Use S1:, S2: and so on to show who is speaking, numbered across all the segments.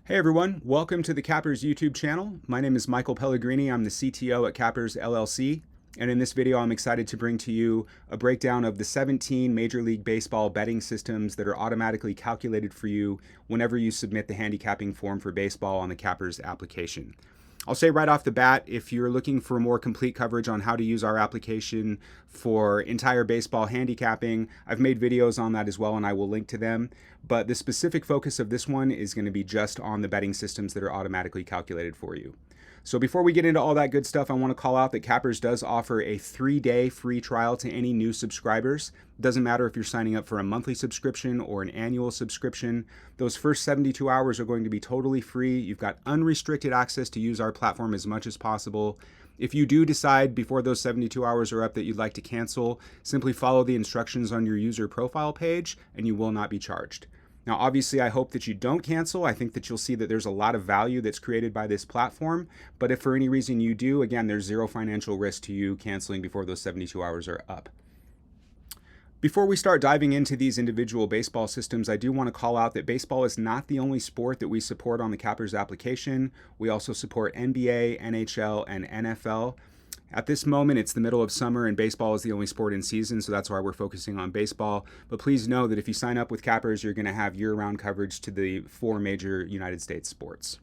S1: Hey everyone, welcome to the Cappers YouTube channel. My name is Michael Pellegrini. I'm the CTO at Cappers LLC. And in this video, I'm excited to bring to you a breakdown of the 17 Major League Baseball betting systems that are automatically calculated for you whenever you submit the handicapping form for baseball on the Cappers application. I'll say right off the bat, if you're looking for more complete coverage on how to use our application for entire baseball handicapping, I've made videos on that as well, and I will link to them. But the specific focus of this one is going to be just on the betting systems that are automatically calculated for you. So before we get into all that good stuff, I want to call out that Cappers does offer a 3-day free trial to any new subscribers. It doesn't matter if you're signing up for a monthly subscription or an annual subscription. Those first 72 hours are going to be totally free. You've got unrestricted access to use our platform as much as possible. If you do decide before those 72 hours are up that you'd like to cancel, simply follow the instructions on your user profile page and you will not be charged. Now, obviously, I hope that you don't cancel. I think that you'll see that there's a lot of value that's created by this platform. But if for any reason you do, again, there's zero financial risk to you canceling before those 72 hours are up. Before we start diving into these individual baseball systems, I do want to call out that baseball is not the only sport that we support on the Cappers application. We also support NBA, NHL, and NFL. At this moment, it's the middle of summer and baseball is the only sport in season, so that's why we're focusing on baseball. But please know that if you sign up with Cappers, you're going to have year-round coverage to the 4 major United States sports.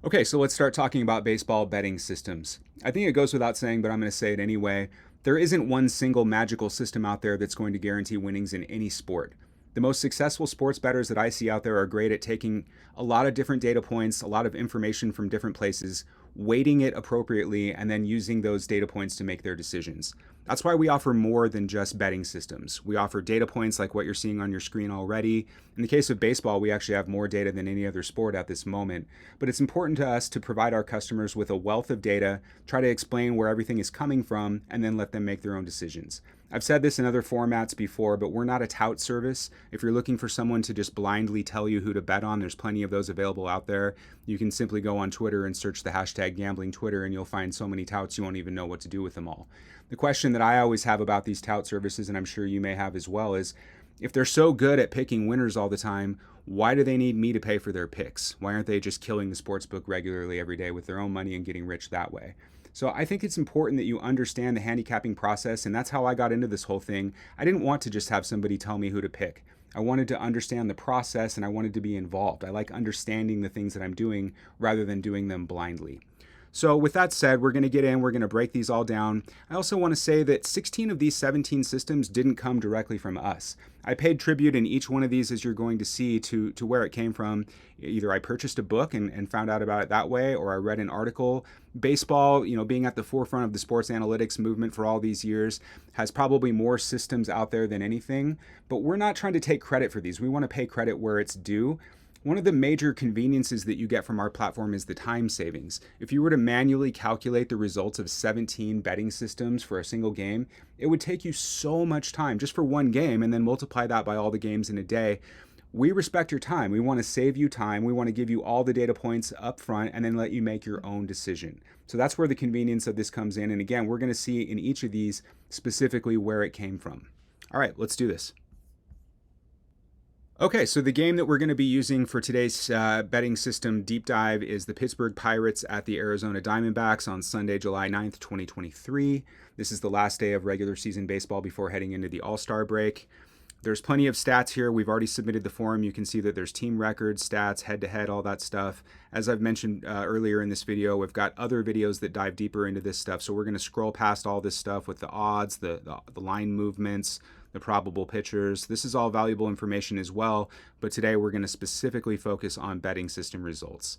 S1: Okay, so let's start talking about baseball betting systems. I think it goes without saying, but I'm going to say it anyway. There isn't one single magical system out there that's going to guarantee winnings in any sport. The most successful sports bettors that I see out there are great at taking a lot of different data points, a lot of information from different places, weighting it appropriately, and then using those data points to make their decisions. That's why we offer more than just betting systems. We offer data points like what you're seeing on your screen already. In the case of baseball, we actually have more data than any other sport at this moment. But it's important to us to provide our customers with a wealth of data, try to explain where everything is coming from, and then let them make their own decisions. I've said this in other formats before, but we're not a tout service. If you're looking for someone to just blindly tell you who to bet on, there's plenty of those available out there. You can simply go on Twitter and search the hashtag #GamblingTwitter, and you'll find so many touts you won't even know what to do with them all. The question that I always have about these tout services, and I'm sure you may have as well, is if they're so good at picking winners all the time, why do they need me to pay for their picks? Why aren't they just killing the sportsbook regularly every day with their own money and getting rich that way? So I think it's important that you understand the handicapping process, and that's how I got into this whole thing. I didn't want to just have somebody tell me who to pick. I wanted to understand the process, and I wanted to be involved. I like understanding the things that I'm doing rather than doing them blindly. So with that said, we're going to get in, we're going to break these all down. I also want to say that 16 of these 17 systems didn't come directly from us. I paid tribute in each one of these, as you're going to see, to where it came from. Either I purchased a book and found out about it that way, or I read an article. Baseball, being at the forefront of the sports analytics movement for all these years, has probably more systems out there than anything. But we're not trying to take credit for these. We want to pay credit where it's due. One of the major conveniences that you get from our platform is the time savings. If you were to manually calculate the results of 17 betting systems for a single game, it would take you so much time just for one game, and then multiply that by all the games in a day. We respect your time. We want to save you time. We want to give you all the data points up front and then let you make your own decision. So that's where the convenience of this comes in. And again, we're going to see in each of these specifically where it came from. All right, let's do this. Okay, so the game that we're going to be using for today's betting system deep dive is the Pittsburgh Pirates at the Arizona Diamondbacks on Sunday, July 9th, 2023. This is the last day of regular season baseball before heading into the All-Star break. There's plenty of stats here. We've already submitted the form. You can see that there's team records, stats, head-to-head, all that stuff. As I've mentioned earlier in this video, we've got other videos that dive deeper into this stuff. So we're going to scroll past all this stuff with the odds, the line movements, the probable pitchers. This is all valuable information as well, but today we're going to specifically focus on betting system results.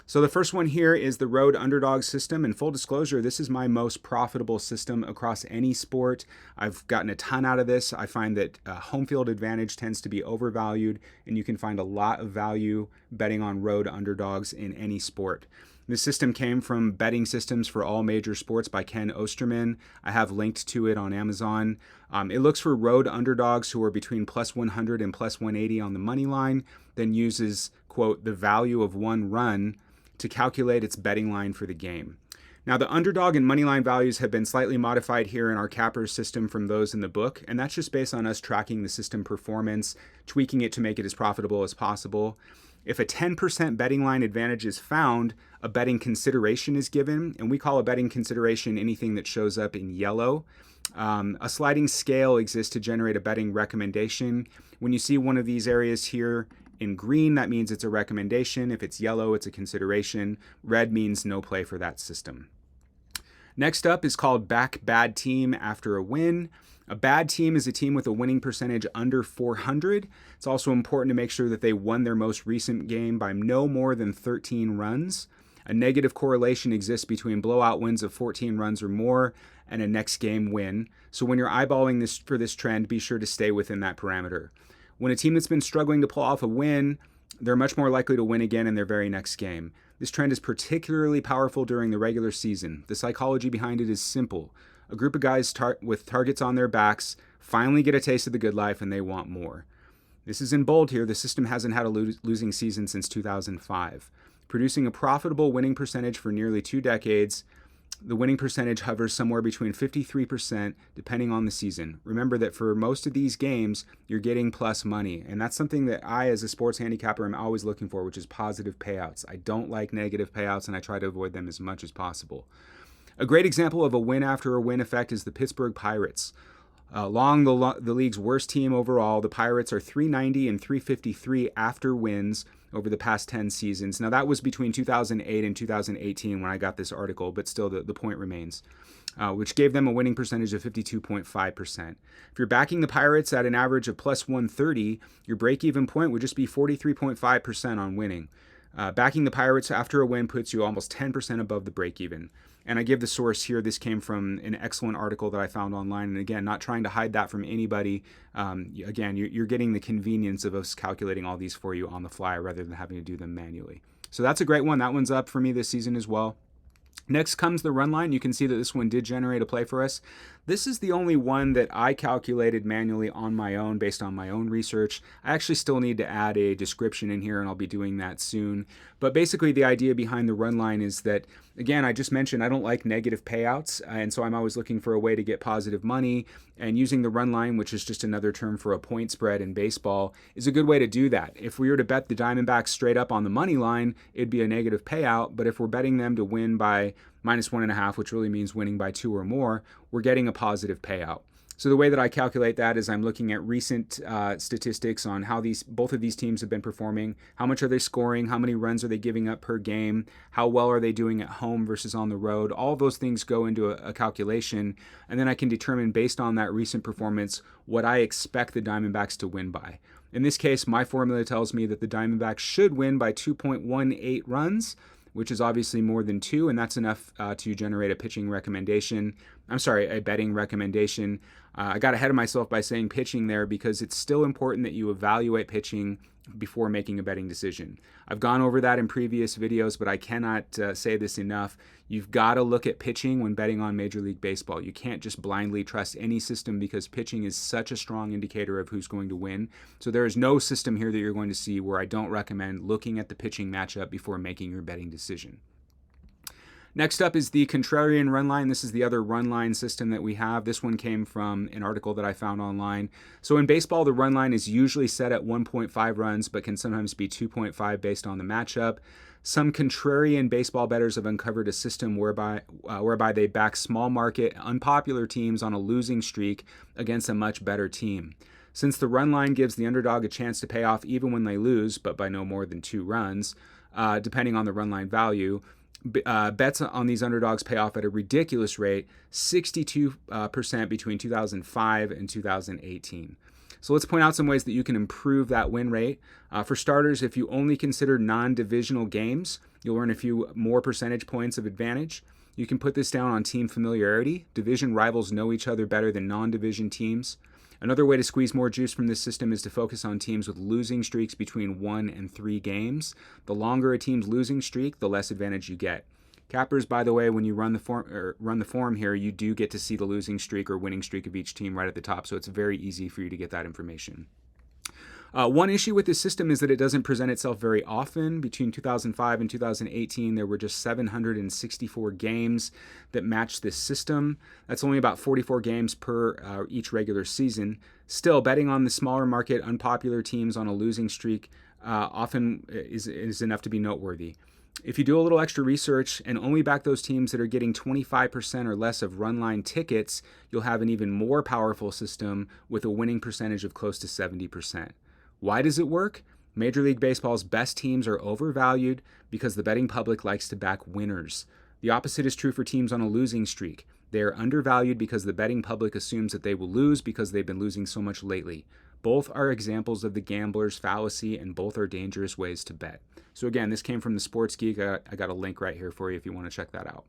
S1: So the first one here is the road underdog system. And full disclosure, this is my most profitable system across any sport. I've gotten a ton out of this. I find that home field advantage tends to be overvalued, and you can find a lot of value betting on road underdogs in any sport. This system came from Betting Systems for All Major Sports by Ken Osterman. I have linked to it on Amazon. It looks for road underdogs who are between plus 100 and plus 180 on the money line, then uses, quote, the value of one run to calculate its betting line for the game. Now, the underdog and moneyline values have been slightly modified here in our Cappers system from those in the book, and that's just based on us tracking the system performance, tweaking it to make it as profitable as possible. If a 10% betting line advantage is found, a betting consideration is given, and we call a betting consideration anything that shows up in yellow. A sliding scale exists to generate a betting recommendation. When you see one of these areas here in green, that means it's a recommendation. If it's yellow, it's a consideration. Red means no play for that system. Next up is called back bad team after a win. A bad team is a team with a winning percentage under 400. It's also important to make sure that they won their most recent game by no more than 13 runs. A negative correlation exists between blowout wins of 14 runs or more and a next game win. So when you're eyeballing this for this trend, be sure to stay within that parameter. When a team that's been struggling to pull off a win, they're much more likely to win again in their very next game. This trend is particularly powerful during the regular season. The psychology behind it is simple. A group of guys with targets on their backs finally get a taste of the good life and they want more. This is in bold here. The system hasn't had a losing season since 2005. Producing a profitable winning percentage for nearly 2 decades, the winning percentage hovers somewhere between 53% depending on the season. Remember that for most of these games, you're getting plus money. And that's something that I, as a sports handicapper, am always looking for, which is positive payouts. I don't like negative payouts, and I try to avoid them as much as possible. A great example of a win after a win effect is the Pittsburgh Pirates. Along the league's worst team overall, the Pirates are 390 and 353 after wins over the past 10 seasons. Now, that was between 2008 and 2018 when I got this article, but still the point remains, which gave them a winning percentage of 52.5%. If you're backing the Pirates at an average of plus 130, your break-even point would just be 43.5% on winning. Backing the Pirates after a win puts you almost 10% above the break-even. And I give the source here. This came from an excellent article that I found online. And again, not trying to hide that from anybody. Again, you're getting the convenience of us calculating all these for you on the fly rather than having to do them manually. So that's a great one. That one's up for me this season as well. Next comes the run line. You can see that this one did generate a play for us. This is the only one that I calculated manually on my own based on my own research. I actually still need to add a description in here, and I'll be doing that soon. But basically the idea behind the run line is that, again, I just mentioned I don't like negative payouts, and so I'm always looking for a way to get positive money, and using the run line, which is just another term for a point spread in baseball, is a good way to do that. If we were to bet the Diamondbacks straight up on the money line, it'd be a negative payout, but if we're betting them to win by -1.5, which really means winning by 2 or more, we're getting a positive payout. So the way that I calculate that is I'm looking at recent statistics on how both of these teams have been performing. How much are they scoring? How many runs are they giving up per game? How well are they doing at home versus on the road? All of those things go into a calculation, and then I can determine based on that recent performance what I expect the Diamondbacks to win by. In this case, my formula tells me that the Diamondbacks should win by 2.18 runs, which is obviously more than 2, and that's enough to generate a betting recommendation. I got ahead of myself by saying pitching there because it's still important that you evaluate pitching before making a betting decision. I've gone over that in previous videos, but I cannot say this enough. You've got to look at pitching when betting on Major League Baseball. You can't just blindly trust any system because pitching is such a strong indicator of who's going to win. So there is no system here that you're going to see where I don't recommend looking at the pitching matchup before making your betting decision. Next up is the contrarian run line. This is the other run line system that we have. This one came from an article that I found online. So in baseball, the run line is usually set at 1.5 runs, but can sometimes be 2.5 based on the matchup. Some contrarian baseball bettors have uncovered a system whereby they back small market, unpopular teams on a losing streak against a much better team. Since the run line gives the underdog a chance to pay off even when they lose, but by no more than 2 runs, depending on the run line value, bets on these underdogs pay off at a ridiculous rate, 62% between 2005 and 2018. So let's point out some ways that you can improve that win rate. For starters, if you only consider non-divisional games, you'll earn a few more percentage points of advantage. You can put this down on team familiarity. Division rivals know each other better than non-division teams. Another way to squeeze more juice from this system is to focus on teams with losing streaks between 1 and 3 games. The longer a team's losing streak, the less advantage you get. Cappers, by the way, when you run the form here, you do get to see the losing streak or winning streak of each team right at the top, so it's very easy for you to get that information. One issue with this system is that it doesn't present itself very often. Between 2005 and 2018, there were just 764 games that matched this system. That's only about 44 games per each regular season. Still, betting on the smaller market, unpopular teams on a losing streak often is enough to be noteworthy. If you do a little extra research and only back those teams that are getting 25% or less of run line tickets, you'll have an even more powerful system with a winning percentage of close to 70%. Why does it work? Major League Baseball's best teams are overvalued because the betting public likes to back winners. The opposite is true for teams on a losing streak. They are undervalued because the betting public assumes that they will lose because they've been losing so much lately. Both are examples of the gambler's fallacy, and both are dangerous ways to bet. So again, this came from the Sports Geek. I got a link right here for you if you want to check that out.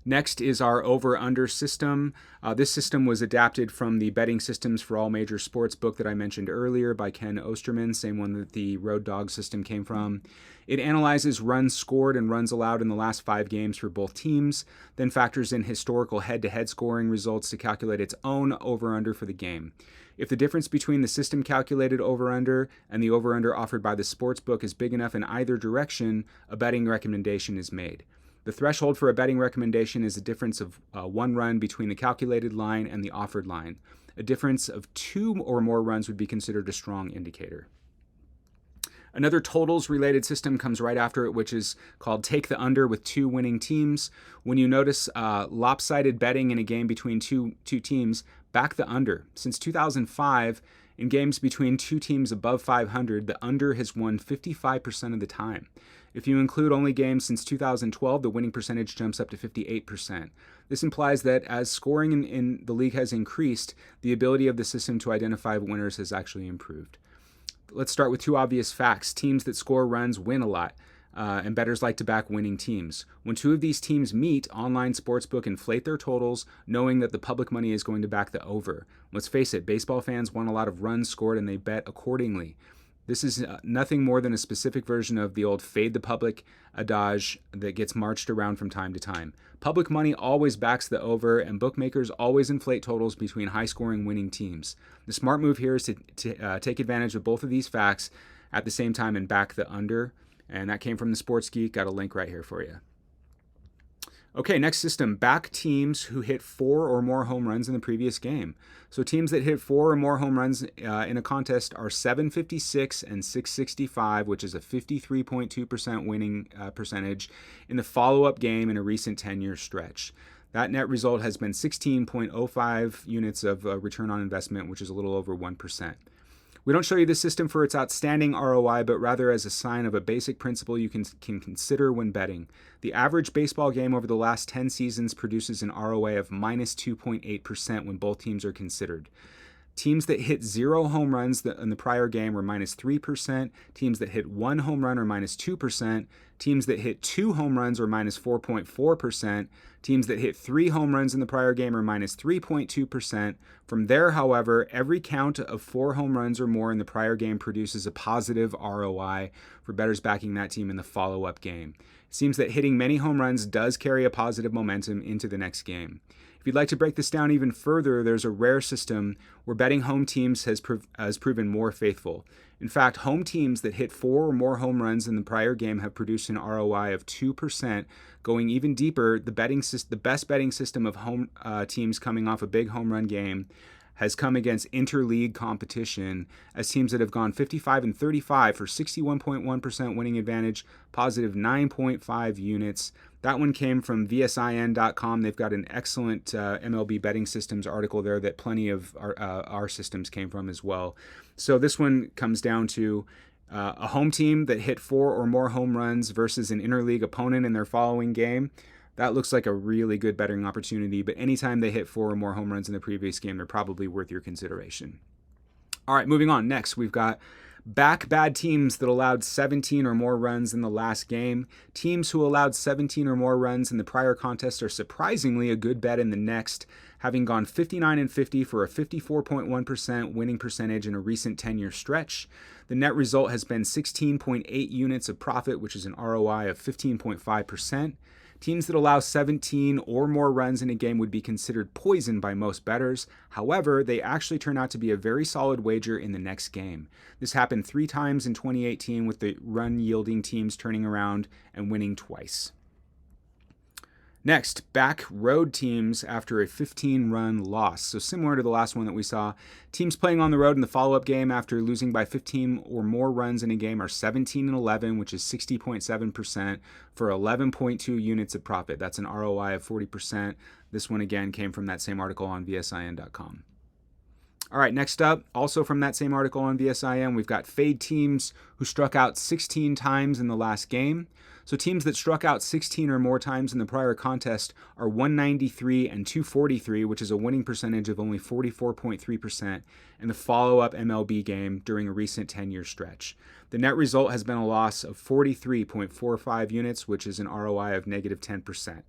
S1: Next is our over-under system. This system was adapted from the Betting Systems for All Major Sports book that I mentioned earlier by Ken Osterman, same one that the Road Dog system came from. It analyzes runs scored and runs allowed in the last 5 games for both teams, then factors in historical head-to-head scoring results to calculate its own over-under for the game. If the difference between the system calculated over-under and the over-under offered by the sports book is big enough in either direction, a betting recommendation is made. The threshold for a betting recommendation is a difference of 1 run between the calculated line and the offered line. A difference of 2 or more runs would be considered a strong indicator. Another totals-related system comes right after it, which is called Take the Under with 2 winning teams. When you notice lopsided betting in a game between two teams, back the under. Since 2005, in games between 2 teams above 500, the under has won 55% of the time. If you include only games since 2012, the winning percentage jumps up to 58%. This implies that as scoring in the league has increased, the ability of the system to identify winners has actually improved. Let's start with 2 obvious facts. Teams that score runs win a lot, and bettors like to back winning teams. When 2 of these teams meet, online sportsbook inflate their totals, knowing that the public money is going to back the over. Let's face it, baseball fans want a lot of runs scored, and they bet accordingly. This is nothing more than a specific version of the old fade the public adage that gets marched around from time to time. Public money always backs the over, and bookmakers always inflate totals between high-scoring winning teams. The smart move here is to take advantage of both of these facts at the same time and back the under. And that came from the Sports Geek. Got a link right here for you. Okay, next system, back teams who hit 4 or more home runs in the previous game. So teams that hit 4 or more home runs in a contest are 756 and 665, which is a 53.2% winning percentage in the follow-up game in a recent 10-year stretch. That net result has been 16.05 units of return on investment, which is a little over 1%. We don't show you this system for its outstanding ROI, but rather as a sign of a basic principle you can consider when betting. The average baseball game over the last 10 seasons produces an ROI of minus 2.8% when both teams are considered. Teams that hit 0 home runs in the prior game were minus 3%. Teams that hit 1 home run are minus 2%. Teams that hit 2 home runs are minus 4.4%. Teams that hit 3 home runs in the prior game are minus 3.2%. From there, however, every count of 4 home runs or more in the prior game produces a positive ROI for bettors backing that team in the follow-up game. It seems that hitting many home runs does carry a positive momentum into the next game. If you'd like to break this down even further, there's a rare system where betting home teams has proven more faithful. In fact, home teams that hit 4 or more home runs in the prior game have produced an ROI of 2%. Going even deeper, the best betting system of home teams coming off a big home run game has come against interleague competition as teams that have gone 55 and 35 for 61.1% winning advantage, positive 9.5 units. That one came from VSIN.com. They've got an excellent MLB betting systems article there that plenty of our systems came from as well. So this one comes down to a home team that hit 4 or more home runs versus an interleague opponent in their following game. That looks like a really good betting opportunity, but anytime they hit 4 or more home runs in the previous game, they're probably worth your consideration. All right, moving on. Next, we've got back bad teams that allowed 17 or more runs in the last game. Teams who allowed 17 or more runs in the prior contest are surprisingly a good bet in the next, having gone 59 and 50 for a 54.1% winning percentage in a recent 10-year stretch. The net result has been 16.8 units of profit, which is an ROI of 15.5%. Teams that allow 17 or more runs in a game would be considered poison by most bettors. However, they actually turn out to be a very solid wager in the next game. This happened 3 times in 2018 with the run-yielding teams turning around and winning twice. Next, back road teams after a 15-run loss. So similar to the last one that we saw, teams playing on the road in the follow-up game after losing by 15 or more runs in a game are 17-11, which is 60.7% for 11.2 units of profit. That's an ROI of 40%. This one, again, came from that same article on vsin.com. All right, next up, also from that same article on VSIN, we've got fade teams who struck out 16 times in the last game. So teams that struck out 16 or more times in the prior contest are 193 and 243, which is a winning percentage of only 44.3% in the follow-up MLB game during a recent 10-year stretch. The net result has been a loss of 43.45 units, which is an ROI of negative 10%.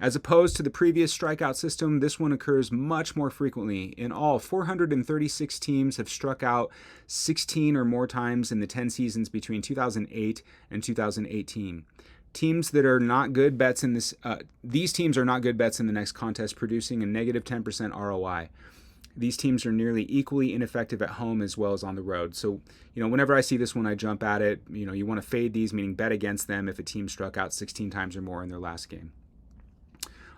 S1: As opposed to the previous strikeout system, this one occurs much more frequently. In all, 436 teams have struck out 16 or more times in the 10 seasons between 2008 and 2018. Teams that are not good bets in these teams are not good bets in the next contest, producing a negative 10% ROI. These teams are nearly equally ineffective at home as well as on the road. So, whenever I see this one, I jump at it. You want to fade these, meaning bet against them if a team struck out 16 times or more in their last game.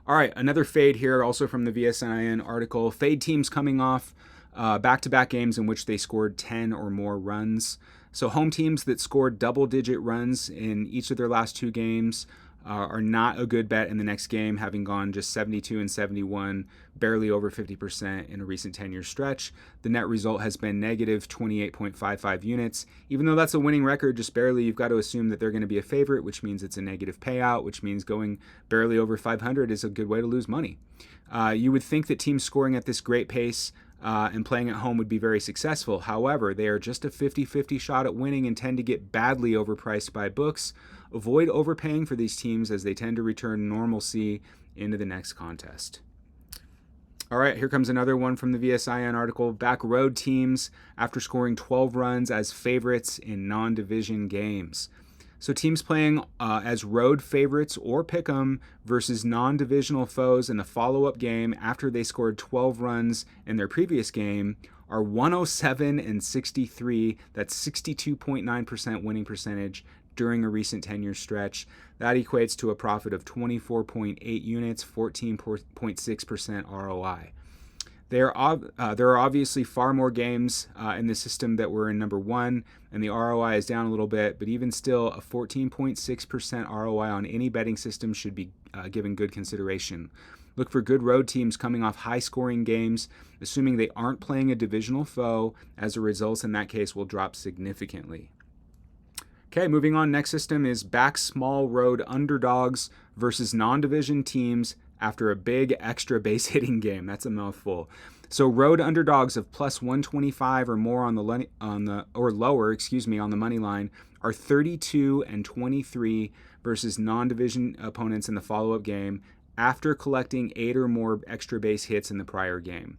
S1: All right, another fade here, also from the VSIN article. Fade teams coming off back-to-back games in which they scored 10 or more runs. So home teams that scored double-digit runs in each of their last 2 games are not a good bet in the next game, having gone just 72 and 71, barely over 50% in a recent 10-year stretch. The net result has been negative 28.55 units. Even though that's a winning record, just barely, you've got to assume that they're going to be a favorite, which means it's a negative payout, which means going barely over 500 is a good way to lose money. You would think that teams scoring at this great pace and playing at home would be very successful. However, they are just a 50-50 shot at winning and tend to get badly overpriced by books. Avoid overpaying for these teams as they tend to return normalcy into the next contest. All right, here comes another one from the VSIN article. Back road teams after scoring 12 runs as favorites in non-division games. So teams playing as road favorites or pick'em versus non-divisional foes in the follow-up game after they scored 12 runs in their previous game are 107 and 63. That's 62.9% winning percentage during a recent 10-year stretch. That equates to a profit of 24.8 units, 14.6% ROI. There are obviously far more games in the system that were in number 1, and the ROI is down a little bit, but even still, a 14.6% ROI on any betting system should be given good consideration. Look for good road teams coming off high-scoring games, assuming they aren't playing a divisional foe, as the results in that case will drop significantly. Okay, moving on. Next system is back small road underdogs versus non-division teams after a big extra base hitting game. That's a mouthful. So road underdogs of plus 125 or more on the lower, on the money line are 32 and 23 versus non-division opponents in the follow-up game after collecting 8 or more extra base hits in the prior game.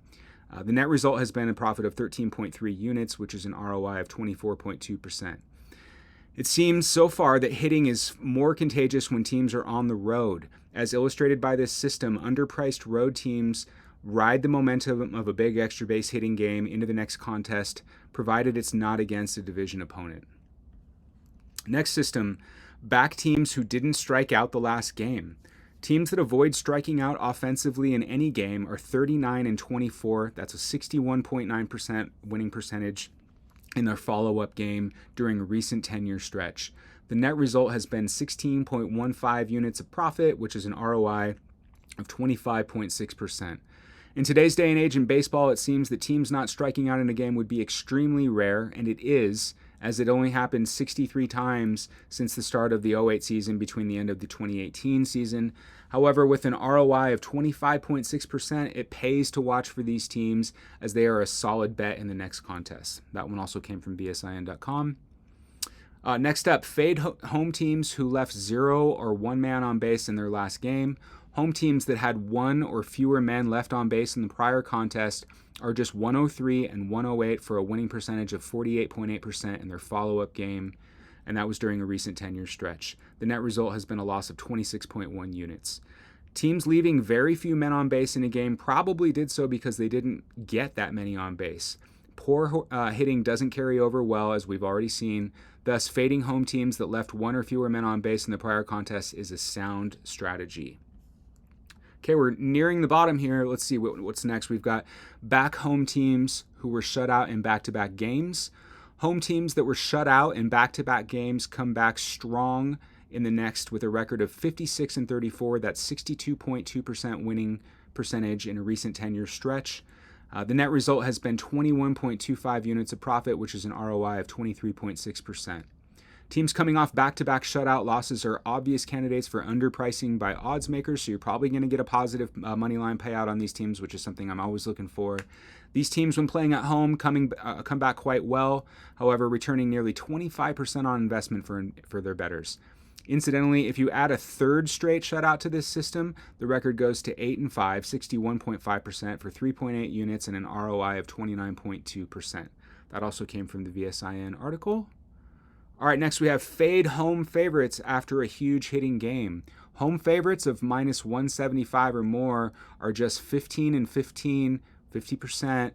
S1: The net result has been a profit of 13.3 units, which is an ROI of 24.2%. It seems so far that hitting is more contagious when teams are on the road. As illustrated by this system, underpriced road teams ride the momentum of a big extra base hitting game into the next contest, provided it's not against a division opponent. Next system, back teams who didn't strike out the last game. Teams that avoid striking out offensively in any game are 39 and 24. That's a 61.9% winning percentage in their follow-up game during a recent 10-year stretch. The net result has been 16.15 units of profit, which is an ROI of 25.6%. In today's day and age in baseball, it seems that teams not striking out in a game would be extremely rare, and it is, as it only happened 63 times since the start of the 08 season between the end of the 2018 season. However, with an ROI of 25.6%, it pays to watch for these teams as they are a solid bet in the next contest. That one also came from bsin.com. Next up, fade home teams who left 0 or 1 man on base in their last game. Home teams that had 1 or fewer men left on base in the prior contest are just 103 and 108 for a winning percentage of 48.8% in their follow-up game. and that was during a recent 10-year stretch. The net result has been a loss of 26.1 units. Teams leaving very few men on base in a game probably did so because they didn't get that many on base. Poor hitting doesn't carry over well, as we've already seen. Thus, fading home teams that left one or fewer men on base in the prior contest is a sound strategy. Okay, we're nearing the bottom here. Let's see what's next. We've got back home teams who were shut out in back-to-back games. Home teams that were shut out in back-to-back games come back strong in the next with a record of 56-34. That's 62.2% winning percentage in a recent 10-year stretch. The net result has been 21.25 units of profit, which is an ROI of 23.6%. Teams coming off back-to-back shutout losses are obvious candidates for underpricing by odds makers, so you're probably going to get a positive money line payout on these teams, which is something I'm always looking for. These teams, when playing at home, come back quite well, however, returning nearly 25% on investment for their bettors. Incidentally, if you add a third straight shutout to this system, the record goes to 8-5, 61.5% for 3.8 units and an ROI of 29.2%. That also came from the VSIN article. All right, next we have fade home favorites after a huge hitting game. Home favorites of minus 175 or more are just 15-15, 50%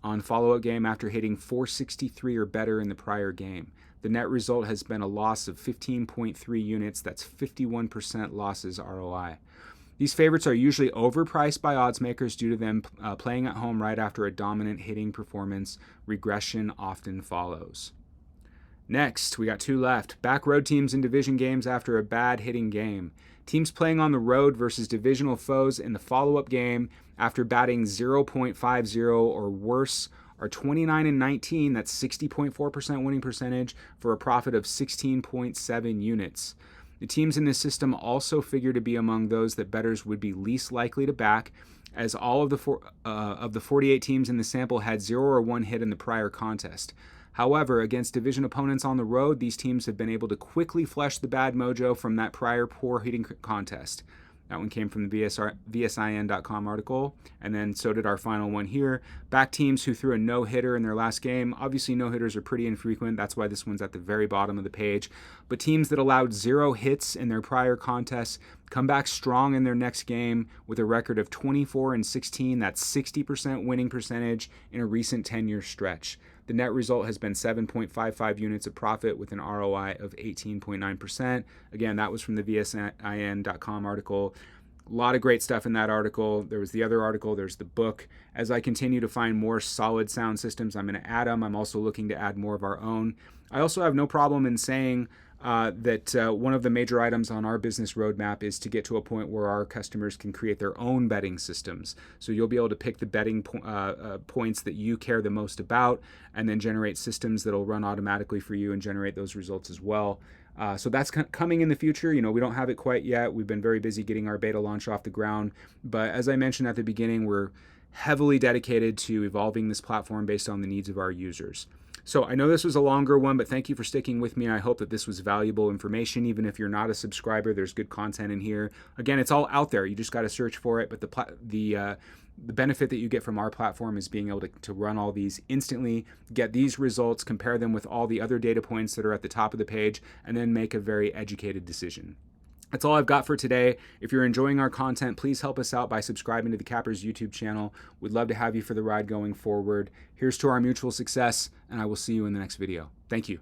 S1: on follow-up game after hitting 463 or better in the prior game. The net result has been a loss of 15.3 units. That's 51% losses ROI. These favorites are usually overpriced by odds makers due to them playing at home right after a dominant hitting performance. Regression often follows. Next, we got two left. Back road teams in division games after a bad hitting game. Teams playing on the road versus divisional foes in the follow-up game after batting 0.50 or worse are 29-19, that's 60.4% winning percentage for a profit of 16.7 units. The teams in this system also figure to be among those that bettors would be least likely to back, as all of the 48 teams in the sample had 0 or 1 hit in the prior contest. However, against division opponents on the road, these teams have been able to quickly flush the bad mojo from that prior poor hitting contest. That one came from the VSIN.com article, and then so did our final one here. Back teams who threw a no-hitter in their last game. Obviously, no-hitters are pretty infrequent. That's why this one's at the very bottom of the page. But teams that allowed 0 hits in their prior contests come back strong in their next game with a record of 24-16. That's 60% winning percentage in a recent 10-year stretch. The net result has been 7.55 units of profit with an ROI of 18.9%. Again, that was from the VSIN.com article. A lot of great stuff in that article. There was the other article. There's the book. As I continue to find more solid sound systems, I'm going to add them. I'm also looking to add more of our own. I also have no problem in saying that one of the major items on our business roadmap is to get to a point where our customers can create their own betting systems. So you'll be able to pick the betting points that you care the most about and then generate systems that'll run automatically for you and generate those results as well. So that's coming in the future. You know, we don't have it quite yet. We've been very busy getting our beta launch off the ground. But as I mentioned at the beginning, we're heavily dedicated to evolving this platform based on the needs of our users. So I know this was a longer one, but thank you for sticking with me. I hope that this was valuable information. Even if you're not a subscriber, there's good content in here. Again, it's all out there. You just got to search for it. But the benefit that you get from our platform is being able to run all these instantly, get these results, compare them with all the other data points that are at the top of the page, and then make a very educated decision. That's all I've got for today. If you're enjoying our content, please help us out by subscribing to the Cappers YouTube channel. We'd love to have you for the ride going forward. Here's to our mutual success, and I will see you in the next video. Thank you.